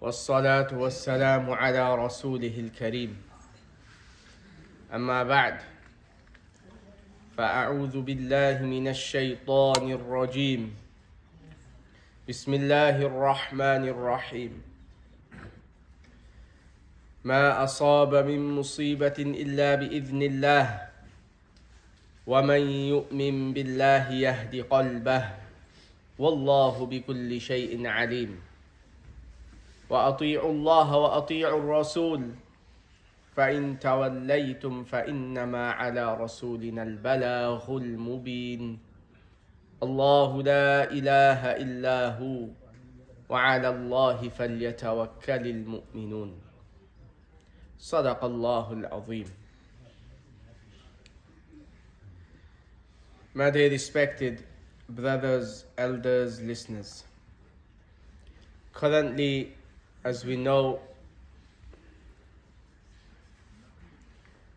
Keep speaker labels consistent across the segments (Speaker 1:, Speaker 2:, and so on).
Speaker 1: والصلاة والسلام على رسوله الكريم أما بعد فأعوذ بالله من الشيطان الرجيم بسم الله الرحمن الرحيم ما أصاب من مصيبة إلا بإذن الله ومن يؤمن بالله يهد قلبه والله بكل شيء عليم وأطيعوا الله وأطيعوا الرسول فإن توليتم فإنما على رسولنا البلاغ المبين الله لا إله إلا هو وعلى الله فليتوكل المؤمنون صدق الله العظيم. My dear respected brothers, elders, listeners, currently, as we know,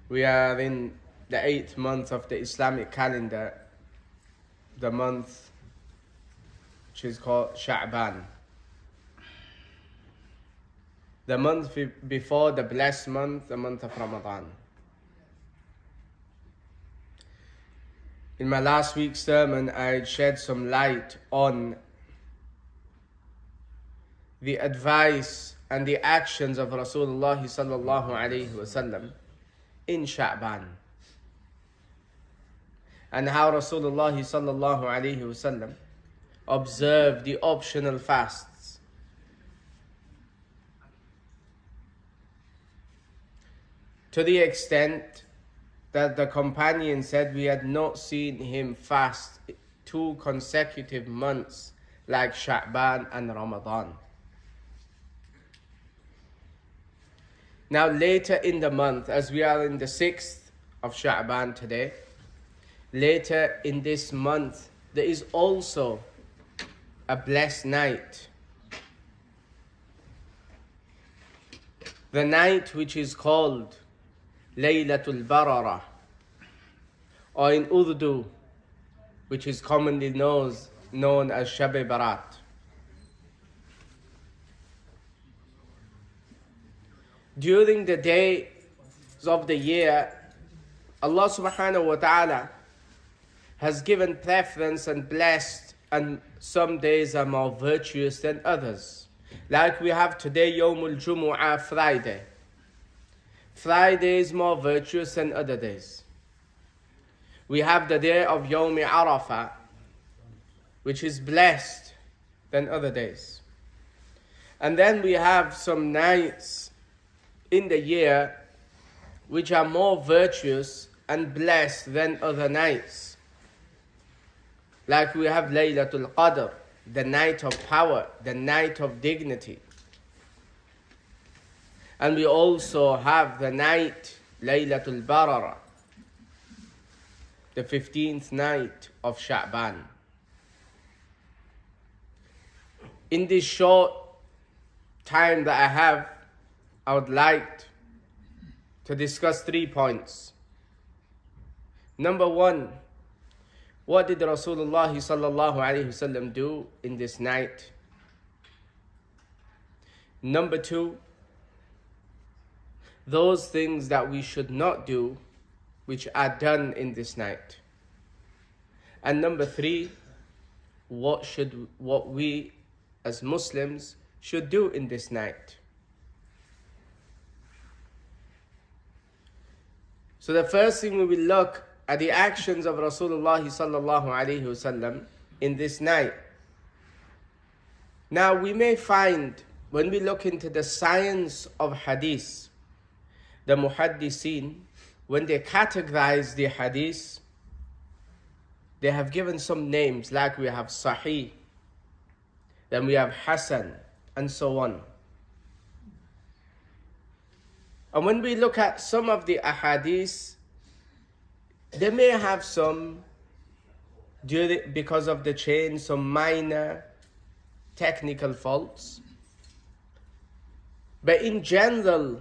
Speaker 1: we are in the 8th month of the Islamic calendar, the month which is called Sha'ban. The month before the blessed month, the month of Ramadan. In my last week's sermon, I shed some light on the advice and the actions of Rasulullah sallallahu alayhi wasallam in Sha'ban, and how Rasulullah sallallahu alayhi wasallam observed the optional fasts. To the extent that the companion said we had not seen him fast 2 consecutive months like Sha'ban and Ramadan. Now later in the month, as we are in the 6th of Sha'ban today, later in this month, there is also a blessed night. The night which is called Laylatul Barara, or in Urdu, which is commonly known as Shab-e Barat. During the days of the year, Allah subhanahu wa ta'ala has given preference and blessed, and some days are more virtuous than others. Like we have today, Yawmul Jumu'ah, Friday. Friday is more virtuous than other days. We have the day of Yawmi Arafah, which is blessed than other days. And then we have some nights in the year which are more virtuous and blessed than other nights. Like we have Laylatul Qadr, the night of power, the night of dignity. And we also have the night Laylatul Barara, the 15th night of Sha'ban. In this short time that I have, I would like to discuss 3 points. Number 1, what did Rasulullah sallallahu alaihi wasallam do in this night? Number 2, those things that we should not do which are done in this night. And number 3, what we as Muslims should do in this night. So the first thing we will look at the actions of Rasulullah sallallahu alaihi wasallam in this night. Now we may find, when we look into the science of hadith, the muhaddiseen, when they categorize the hadith, they have given some names, like we have Sahih, then we have Hasan, and so on. And when we look at some of the ahadith, they may have some, because of the chain, some minor technical faults. But in general,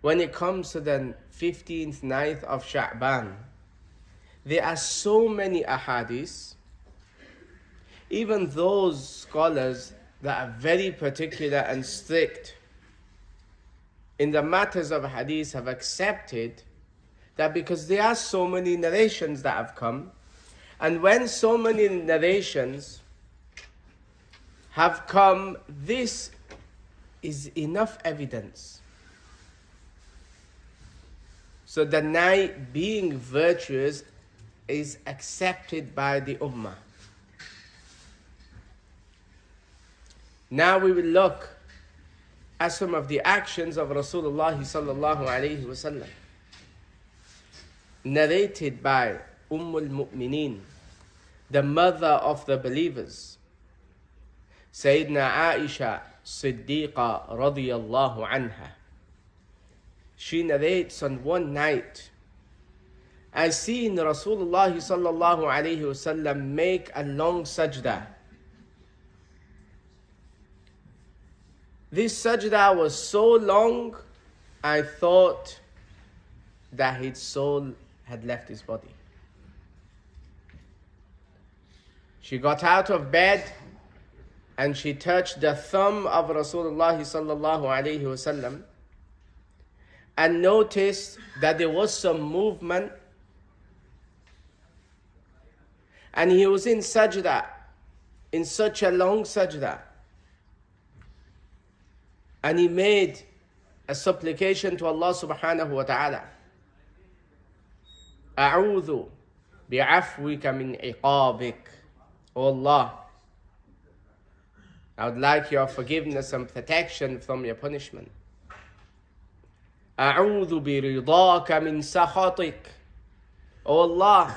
Speaker 1: when it comes to the 15th night of Sha'ban, there are so many ahadith, even those scholars that are very particular and strict in the matters of hadith have accepted that because there are so many narrations that have come, and when so many narrations have come, this is enough evidence. So the night being virtuous is accepted by the Ummah. Now we will look at some of the actions of Rasulullah sallallahu alayhi wasallam, narrated by al-Mu'mineen, the mother of the believers, Sayyidina Aisha Siddiqa radiyallahu anha. She narrates on one night, I seen Rasulullah sallallahu alayhi wasallam make a long sajda. This sajda was so long, I thought that his soul had left his body. She got out of bed and she touched the thumb of Rasulullah sallallahu alayhi wasallam and noticed that there was some movement, and he was in sajda, in such a long sajda, and he made a supplication to Allah subhanahu wa ta'ala. A'udhu bi'afwika min iqabik. O Allah, I would like your forgiveness and protection from your punishment. A'udhu biridaka min sakhatik. O Allah,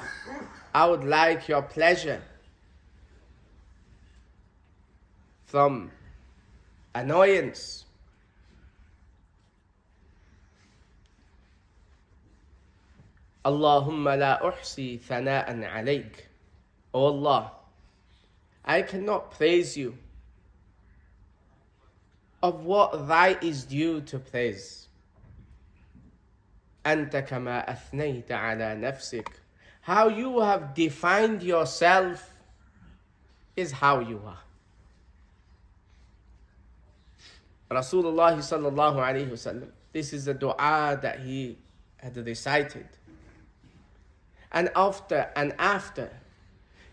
Speaker 1: I would like your pleasure from annoyance. Allahumma la uhsi thana'an alayk. O Allah, I cannot praise you of what right is due to praise. Anta kama athnayta ala nafsik. How you have defined yourself is how you are. Rasulullah sallallahu alayhi wasallam, this is the dua that he had recited. And after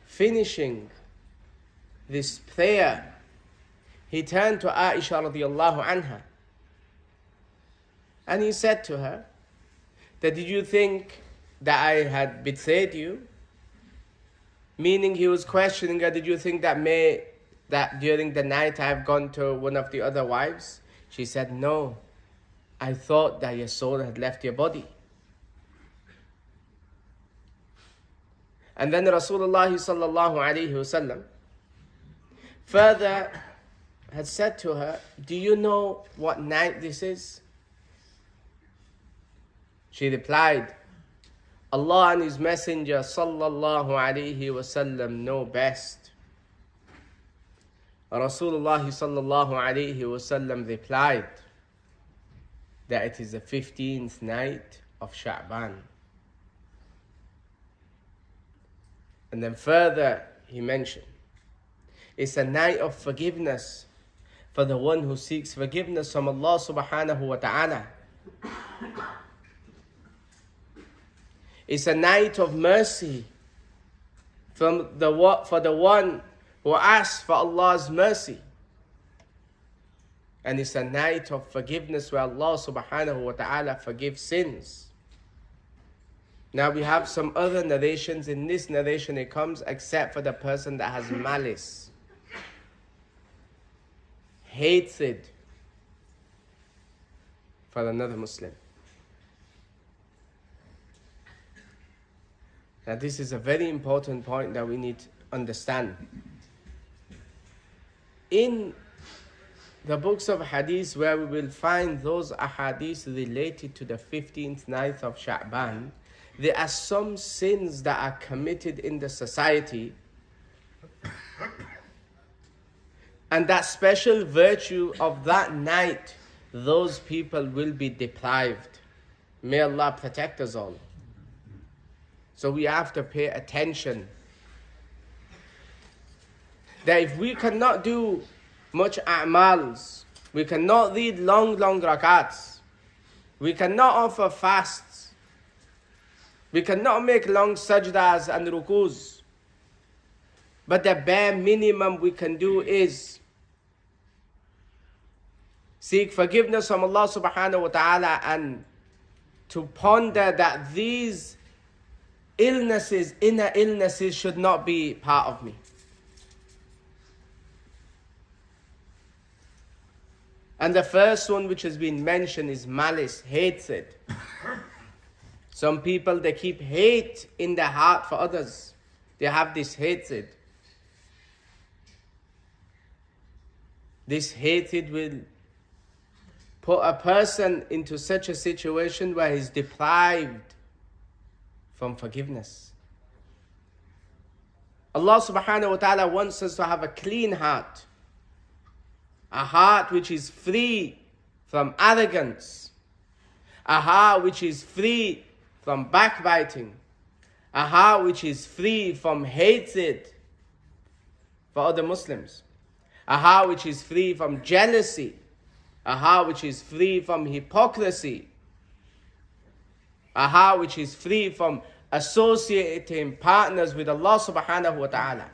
Speaker 1: finishing this prayer, he turned to Aisha radiallahu anha and he said to her that, did you think that I had betrayed you? Meaning he was questioning her, did you think that during the night I have gone to one of the other wives? She said, no, I thought that your soul had left your body. And then Rasulullah sallallahu alayhi wasallam further had said to her, do you know what night this is? She replied, Allah and His Messenger sallallahu alayhi wasallam know best. Rasulullah sallallahu alayhi wasallam replied that it is the 15th night of Sha'ban. And then further he mentioned, it's a night of forgiveness for the one who seeks forgiveness from Allah subhanahu wa ta'ala. It's a night of mercy for the one who asks for Allah's mercy. And it's a night of forgiveness where Allah subhanahu wa ta'ala forgives sins. Now we have some other narrations. In this narration it comes, except for the person that has malice, hatred for another Muslim. Now this is a very important point that we need to understand. In the books of hadith where we will find those ahadith related to the 15th night of Sha'ban, there are some sins that are committed in the society, and that special virtue of that night, those people will be deprived. May Allah protect us all. So we have to pay attention that if we cannot do much a'mals. We cannot read long rakats. We cannot offer fasts. We cannot make long sajdas and rukus. But the bare minimum we can do is seek forgiveness from Allah subhanahu wa ta'ala and to ponder that these illnesses, inner illnesses, should not be part of me. And the first one which has been mentioned is malice, hatred. Some people, they keep hate in their heart for others. They have this hatred. This hatred will put a person into such a situation where he's deprived from forgiveness. Allah subhanahu wa ta'ala wants us to have a clean heart. A heart which is free from arrogance. A heart which is free from backbiting. A heart which is free from hatred for other Muslims. A heart which is free from jealousy. A heart which is free from hypocrisy. A heart which is free from associating partners with Allah subhanahu wa ta'ala.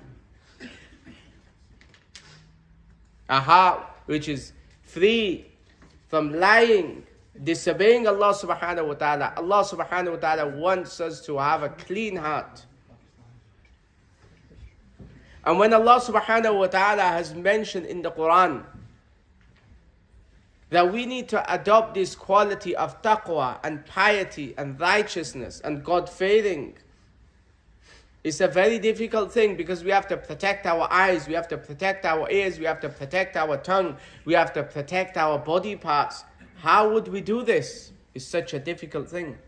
Speaker 1: A heart which is free from lying, disobeying Allah subhanahu wa ta'ala. Allah subhanahu wa ta'ala wants us to have a clean heart. And when Allah subhanahu wa ta'ala has mentioned in the Quran that we need to adopt this quality of taqwa and piety and righteousness and God-fearing, it's a very difficult thing because we have to protect our eyes, we have to protect our ears, we have to protect our tongue, we have to protect our body parts. How would we do this? It's such a difficult thing.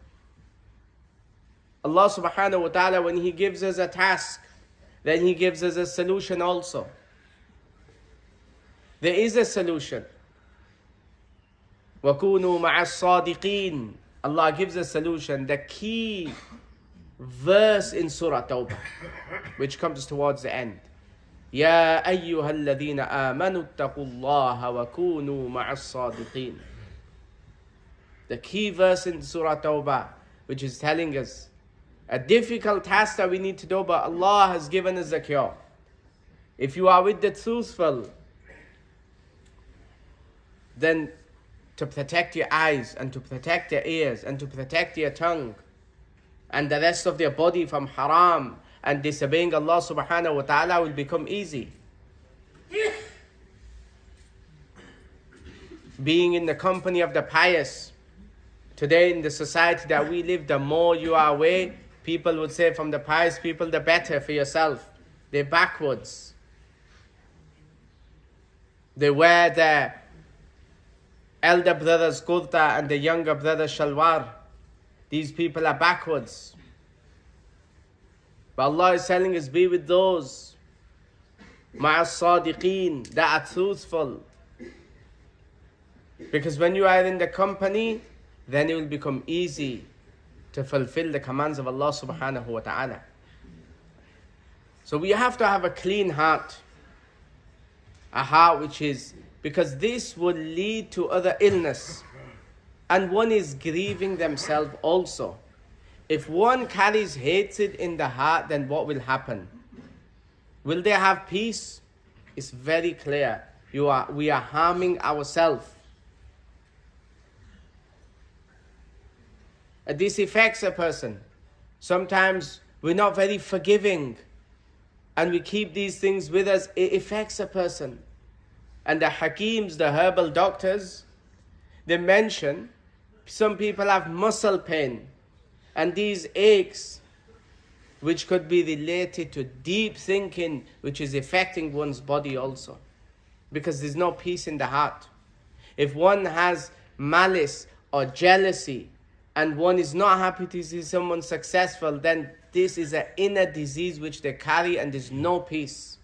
Speaker 1: Allah subhanahu wa ta'ala, when He gives us a task, then He gives us a solution also. There is a solution. وَكُونُوا مَعَ الصَّادِقِينَ. Allah gives a solution. The key verse in Surah Tawbah, which comes towards the end. يَا أَيُّهَا الَّذِينَ آمَنُوا اتَّقُوا اللَّهَ وَكُونُوا مَعَ الصَّادِقِينَ. The key verse in Surah Tawbah, which is telling us a difficult task that we need to do, but Allah has given us a cure. If you are with the truthful, then to protect your eyes and to protect your ears and to protect your tongue and the rest of their body from haram and disobeying Allah subhanahu wa ta'ala will become easy. Being in the company of the pious. Today in the society that we live, the more you are away, people would say from the pious people, the better for yourself. They're backwards. They wear their elder brother's kurta and the younger brother's shalwar. These people are backwards. But Allah is telling us, be with those ma'as sadiqeen, that are truthful. Because when you are in the company, then it will become easy to fulfill the commands of Allah subhanahu wa ta'ala. So we have to have a clean heart. A heart which is, because this will lead to other illness. And one is grieving themselves also. If one carries hatred in the heart, then what will happen? Will they have peace? It's very clear. We are harming ourselves. This affects a person. Sometimes we're not very forgiving and we keep these things with us. It affects a person. And the hakims, the herbal doctors, they mention some people have muscle pain and these aches which could be related to deep thinking which is affecting one's body also. Because there's no peace in the heart. If one has malice or jealousy and one is not happy to see someone successful, then this is an inner disease which they carry and there's no peace.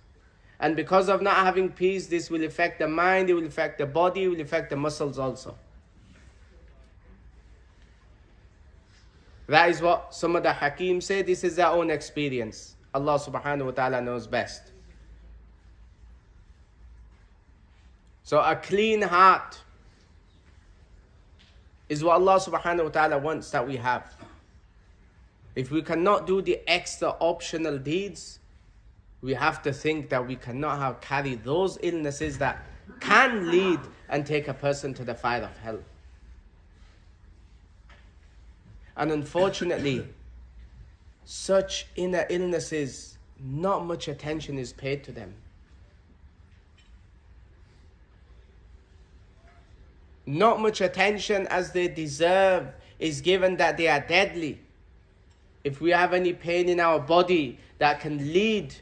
Speaker 1: And because of not having peace, this will affect the mind, it will affect the body, it will affect the muscles also. That is what some of the Hakim say. This is their own experience. Allah subhanahu wa ta'ala knows best. So a clean heart is what Allah subhanahu wa ta'ala wants that we have. If we cannot do the extra optional deeds, we have to think that we cannot have carry those illnesses that can lead and take a person to the fire of hell. And unfortunately, such inner illnesses, not much attention is paid to them. Not much attention as they deserve is given, that they are deadly. If we have any pain in our body that can lead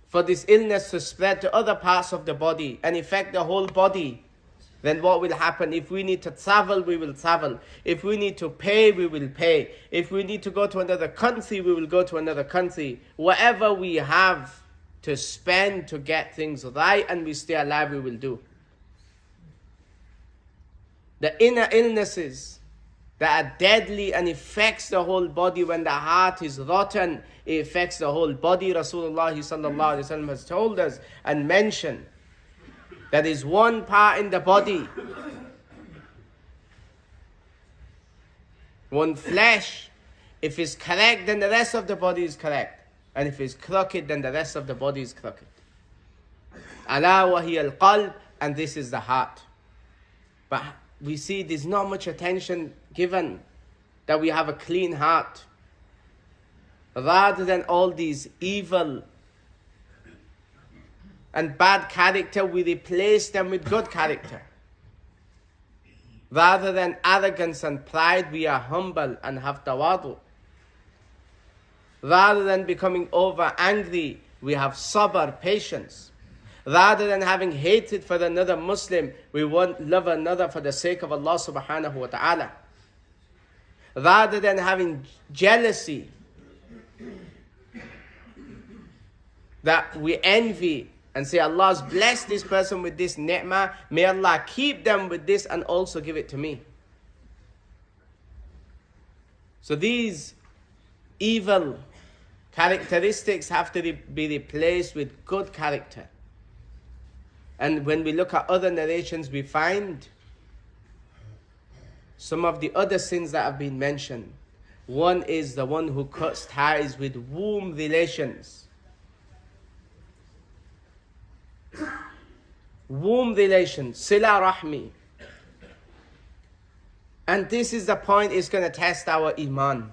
Speaker 1: for this illness to spread to other parts of the body and affect the whole body, then what will happen? If we need to travel, we will travel. If we need to pay, we will pay. If we need to go to another country, we will go to another country. Whatever we have to spend to get things right and we stay alive, we will do. The inner illnesses that are deadly and affects the whole body, when the heart is rotten, it affects the whole body. Rasulullah sallallahu alaihi wasallam has told us and mentioned that is one part in the body, one flesh. If it's correct, then the rest of the body is correct. And if it's crooked, then the rest of the body is crooked. Ala wa hiya al-qalb, and this is the heart. But we see there's not much attention given that we have a clean heart. Rather than all these evil and bad character, we replace them with good character. Rather than arrogance and pride, we are humble and have tawadu. Rather than becoming over angry, we have sabr, patience. Rather than having hatred for another Muslim, we want love another for the sake of Allah subhanahu wa ta'ala. Rather than having jealousy, that we envy and say, Allah's blessed this person with this ni'mah, may Allah keep them with this and also give it to me. So these evil characteristics have to be replaced with good character. And when we look at other narrations, we find some of the other sins that have been mentioned. One is the one who cuts ties with womb relations. Womb relations, sila rahmi. And this is the point, it's going to test our iman.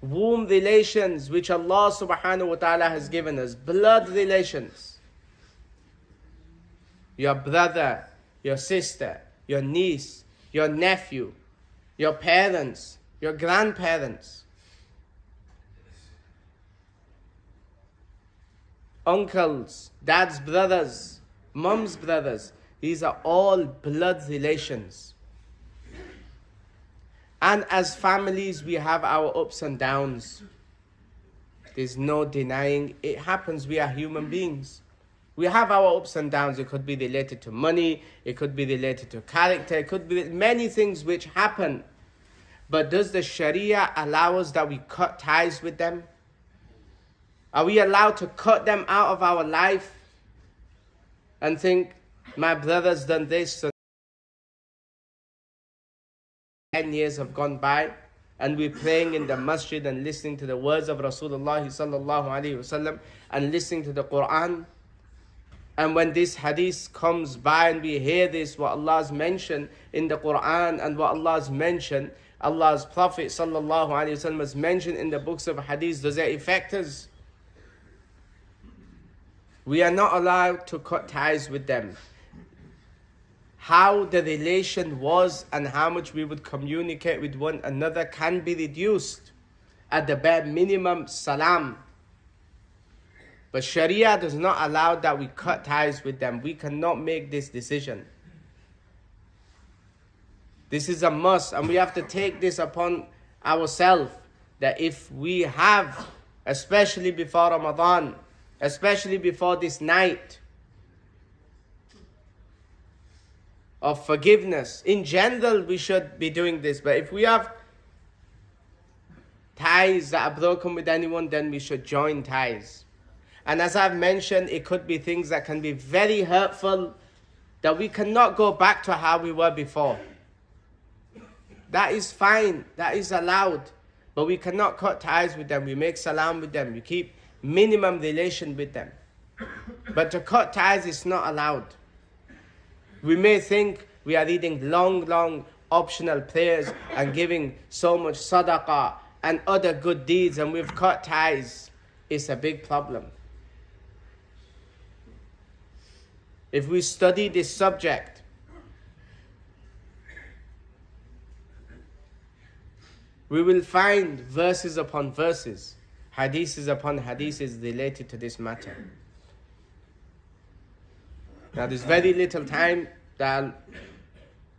Speaker 1: Womb relations which Allah subhanahu wa ta'ala has given us. Blood relations. Your brother, your sister, your niece, your nephew, your parents, your grandparents, uncles, dad's brothers, mom's brothers. These are all blood relations. And as families, we have our ups and downs. There's no denying it happens. We are human beings. We have our ups and downs. It could be related to money. It could be related to character. It could be many things which happen. But does the Sharia allow us that we cut ties with them? Are we allowed to cut them out of our life and think, my brother's done this, so 10 years have gone by, and we're praying in the masjid and listening to the words of Rasulullah sallallahu alaihi wasallam and listening to the Quran. And when this hadith comes by and we hear this, what Allah has mentioned in the Quran and what Allah has mentioned, Allah's Prophet sallallahu alaihi wasallam has mentioned in the books of hadith, does it affect us? We are not allowed to cut ties with them. How the relation was and how much we would communicate with one another can be reduced. At the bare minimum, salam. But Sharia does not allow that we cut ties with them. We cannot make this decision. This is a must, and we have to take this upon ourselves, that if we have, especially before Ramadan, especially before this night of forgiveness, in general we should be doing this. But if we have ties that are broken with anyone, then we should join ties. And as I've mentioned, it could be things that can be very hurtful, that we cannot go back to how we were before. That is fine, that is allowed. But we cannot cut ties with them. We make salam with them. We keep minimum relation with them. But to cut ties is not allowed. We may think we are reading long optional prayers and giving so much sadaqah and other good deeds, and we've cut ties. It's a big problem. If we study this subject, we will find verses upon verses, hadiths upon hadiths related to this matter. Now there's very little time that I'll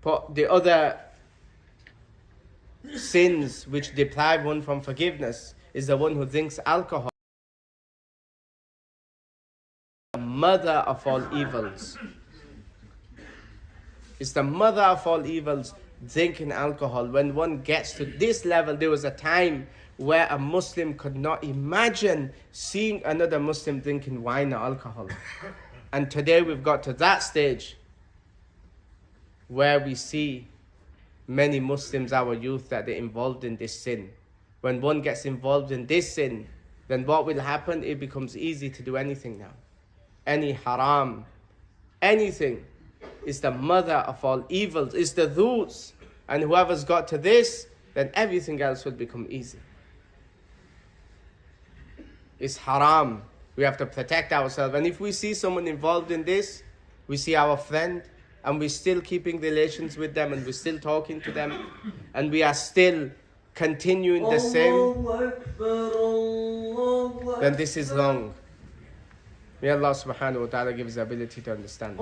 Speaker 1: put the other sins which deprive one from forgiveness is the one who drinks alcohol. The mother of all evils. It's the mother of all evils, drinking alcohol. When one gets to this level, there was a time where a Muslim could not imagine seeing another Muslim drinking wine or alcohol. And today we've got to that stage where we see many Muslims, our youth, that they're involved in this sin. When one gets involved in this sin, then what will happen? It becomes easy to do anything now. Any haram, anything is the mother of all evils, is the roots. And whoever's got to this, then everything else will become easy. It's haram. We have to protect ourselves. And if we see someone involved in this, we see our friend, and we're still keeping relations with them, and we're still talking to them, and we are still continuing the same, then this is wrong. May Allah subhanahu wa ta'ala give us the ability to understand.